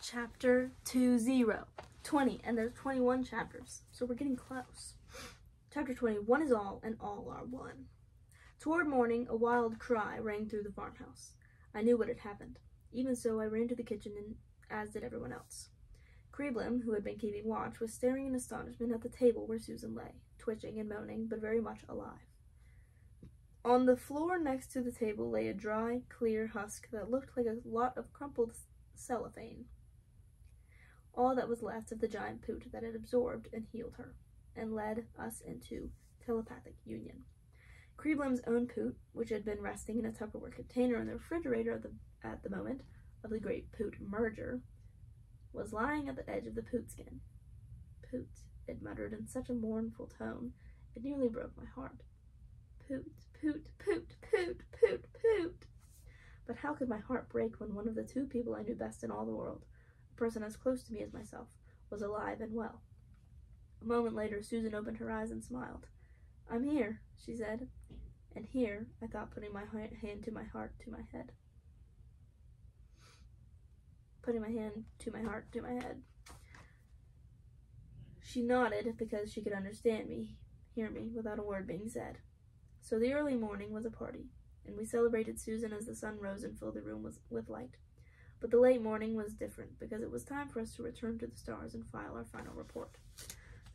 Chapter 20, and there's 21 chapters, so we're getting close. Chapter 20, one is all, and all are one. Toward morning, a wild cry rang through the farmhouse. I knew what had happened. Even so, I ran to the kitchen, and as did everyone else. Coville, who had been keeping watch, was staring in astonishment at the table where Susan lay, twitching and moaning, but very much alive. On the floor next to the table lay a dry, clear husk that looked like a lot of crumpled cellophane. All that was left of the giant poot that had absorbed and healed her, and led us into telepathic union. Coville's own poot, which had been resting in a Tupperware container in the refrigerator at the moment of the great poot merger, was lying at the edge of the poot skin. Poot, it muttered in such a mournful tone, it nearly broke my heart. Poot, poot, poot, poot, poot, poot. But how could my heart break when one of the two people I knew best in all the world, a person as close to me as myself, was alive and well? A moment later, Susan opened her eyes and smiled. "I'm here," she said. And here, I thought, putting my hand to my heart, to my head. Putting my hand to my heart, to my head. She nodded because she could understand me, hear me, without a word being said. So the early morning was a party, and we celebrated Susan as the sun rose and filled the room with light. But the late morning was different, because it was time for us to return to the stars and file our final report.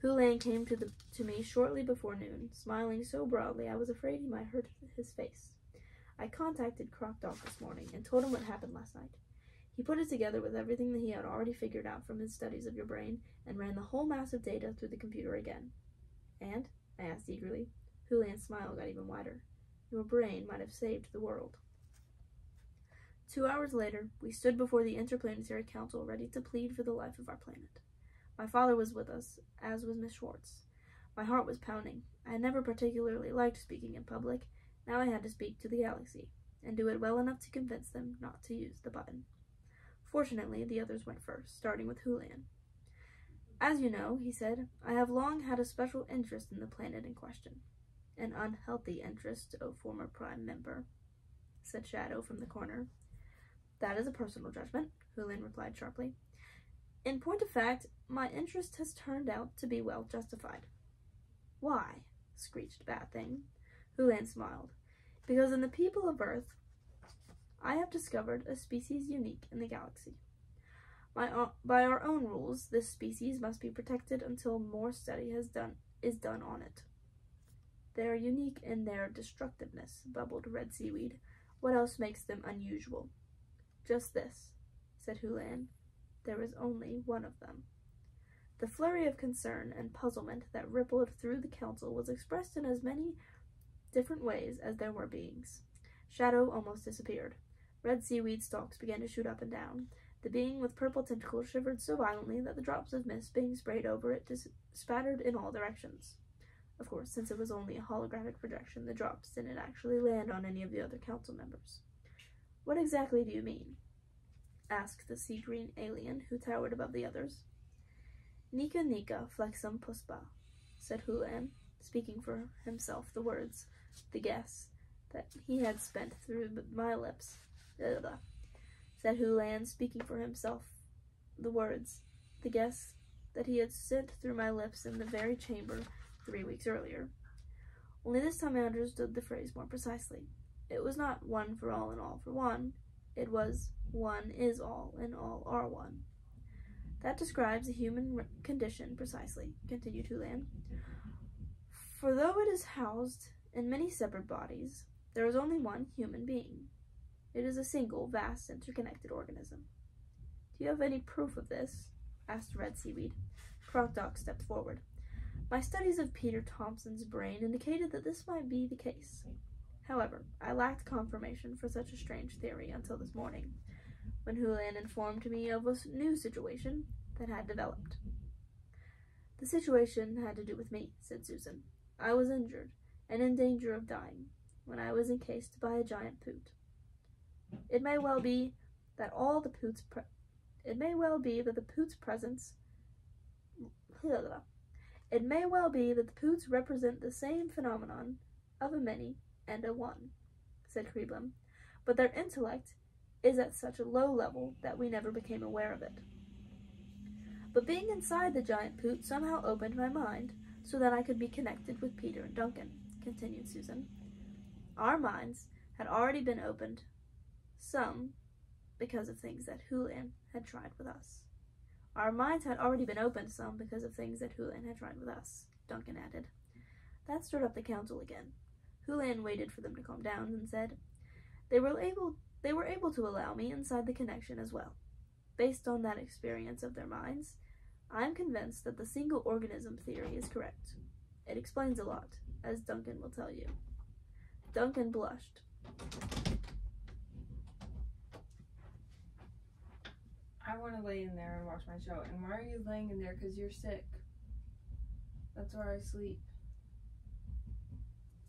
Hulan came to me shortly before noon, smiling so broadly I was afraid he might hurt his face. I contacted Crockdog this morning and told him what happened last night. He put it together with everything that he had already figured out from his studies of your brain and ran the whole mass of data through the computer again. And, I asked eagerly, Hulan's smile got even wider. Your brain might have saved the world. 2 hours later, we stood before the Interplanetary Council ready to plead for the life of our planet. My father was with us, as was Miss Schwartz. My heart was pounding. I had never particularly liked speaking in public. Now I had to speak to the galaxy, and do it well enough to convince them not to use the button. Fortunately, the others went first, starting with Hulan. As you know, he said, I have long had a special interest in the planet in question. An unhealthy interest, O former Prime Member, said Shadow from the corner. That is a personal judgment, Hulan replied sharply. In point of fact, my interest has turned out to be well justified. Why? Screeched Bad Thing. Hulan smiled. Because in the people of Earth, I have discovered a species unique in the galaxy. By our own rules, this species must be protected until more study is done on it. They are unique in their destructiveness, bubbled Red Seaweed. What else makes them unusual? Just this, said Hulan. There is only one of them. The flurry of concern and puzzlement that rippled through the council was expressed in as many different ways as there were beings. Shadow almost disappeared. Red seaweed stalks began to shoot up and down. The being with purple tentacles shivered so violently that the drops of mist being sprayed over it spattered in all directions. Of course, since it was only a holographic projection, the drops didn't actually land on any of the other council members. What exactly do you mean? Asked the sea-green alien who towered above the others. Nika nika flexum puspa, said Hulan, speaking for himself the words, the guess, that he had spent through my lips. Said Hulan, speaking for himself the words, the guess that he had sent through my lips in the very chamber 3 weeks earlier. Only this time I understood the phrase more precisely. It was not one for all and all for one. It was one is all and all are one. That describes the human condition precisely, continued Hulan. For though it is housed in many separate bodies, there is only one human being. It is a single, vast, interconnected organism. Do you have any proof of this? Asked Red Seaweed. Crockdog stepped forward. My studies of Peter Thompson's brain indicated that this might be the case. However, I lacked confirmation for such a strange theory until this morning, when Hulan informed me of a new situation that had developed. The situation had to do with me, said Susan. I was injured and in danger of dying when I was encased by a giant poot. It may well be that the poot's It may well be that the poots represent the same phenomenon of a many and a one, said Coville, but their intellect is at such a low level that we never became aware of it. But being inside the giant poot somehow opened my mind so that I could be connected with Peter and Duncan, continued Susan. Our minds had already been opened, some because of things that Julian had tried with us. Our minds had already been opened some because of things that Julian had tried with us, Duncan added. That stirred up the council again. Julian waited for them to calm down and said, They were able to allow me inside the connection as well. Based on that experience of their minds, I am convinced that the single organism theory is correct. It explains a lot, as Duncan will tell you. Duncan blushed. I want to lay in there and watch my show. And why are you laying in there? Because you're sick. That's where I sleep.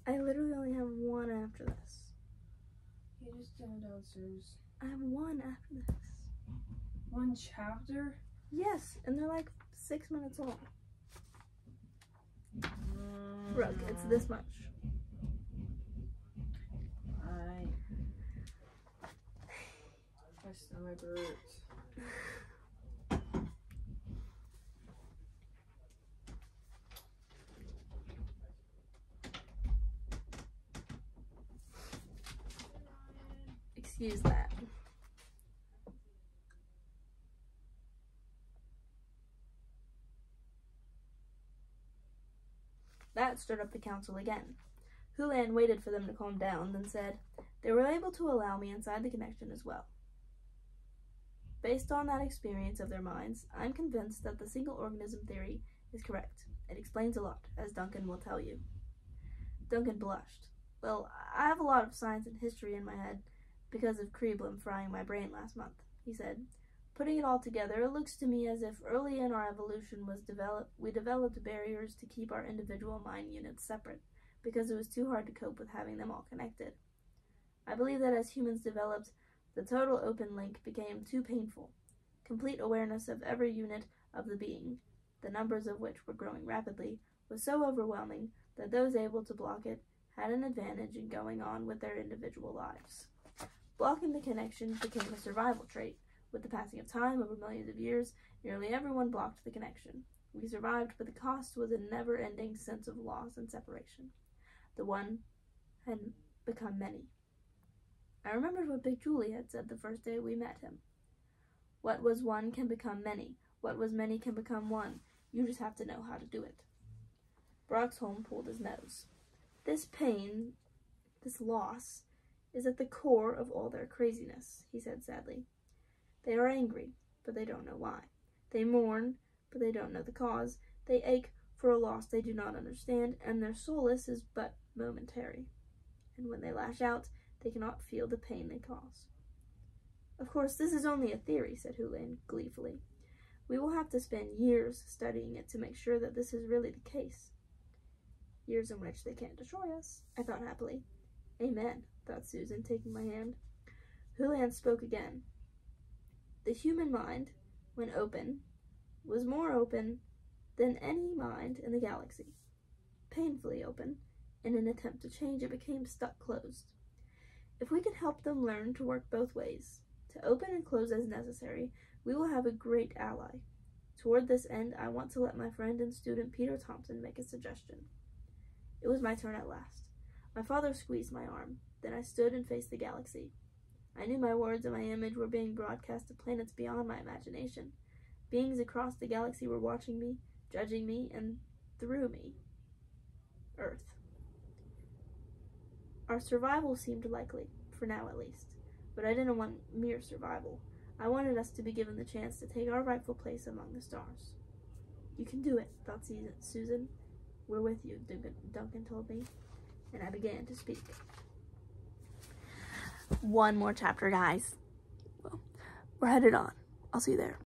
I literally only have one after this. You just down downstairs. I have one after this. One chapter? Yes, and they're like 6 minutes long. Look, it's this much. My stomach hurts. Excuse that. That stirred up the council again. Julian waited for them to calm down, then said, They were able to allow me inside the connection as well. Based on that experience of their minds, I'm convinced that the single organism theory is correct. It explains a lot, as Duncan will tell you. Duncan blushed. Well, I have a lot of science and history in my head because of Kreblin frying my brain last month, he said. Putting it all together, it looks to me as if early in our evolution we developed barriers to keep our individual mind units separate, because it was too hard to cope with having them all connected. I believe that as humans developed, the total open link became too painful. Complete awareness of every unit of the being, the numbers of which were growing rapidly, was so overwhelming that those able to block it had an advantage in going on with their individual lives. Blocking the connection became a survival trait. With the passing of time over millions of years, nearly everyone blocked the connection. We survived, but the cost was a never-ending sense of loss and separation. The one had become many. I remembered what Big Julie had said the first day we met him. What was one can become many. What was many can become one. You just have to know how to do it. Broxholm pulled his nose. This pain, this loss, is at the core of all their craziness, he said sadly. They are angry, but they don't know why. They mourn, but they don't know the cause. They ache for a loss they do not understand, and their solace is but momentary. And when they lash out, they cannot feel the pain they cause. Of course, this is only a theory, said Julian gleefully. We will have to spend years studying it to make sure that this is really the case. Years in which they can't destroy us, I thought happily. Amen, thought Susan, taking my hand. Julian spoke again. The human mind, when open, was more open than any mind in the galaxy. Painfully open. In an attempt to change, it became stuck closed. If we can help them learn to work both ways, to open and close as necessary, we will have a great ally. Toward this end, I want to let my friend and student Peter Thompson make a suggestion. It was my turn at last. My father squeezed my arm. Then I stood and faced the galaxy. I knew my words and my image were being broadcast to planets beyond my imagination. Beings across the galaxy were watching me, judging me, and through me. Earth. Our survival seemed likely, for now at least, but I didn't want mere survival. I wanted us to be given the chance to take our rightful place among the stars. You can do it, thought Susan. We're with you, Duncan told me, and I began to speak. One more chapter, guys. Well, we're headed on. I'll see you there.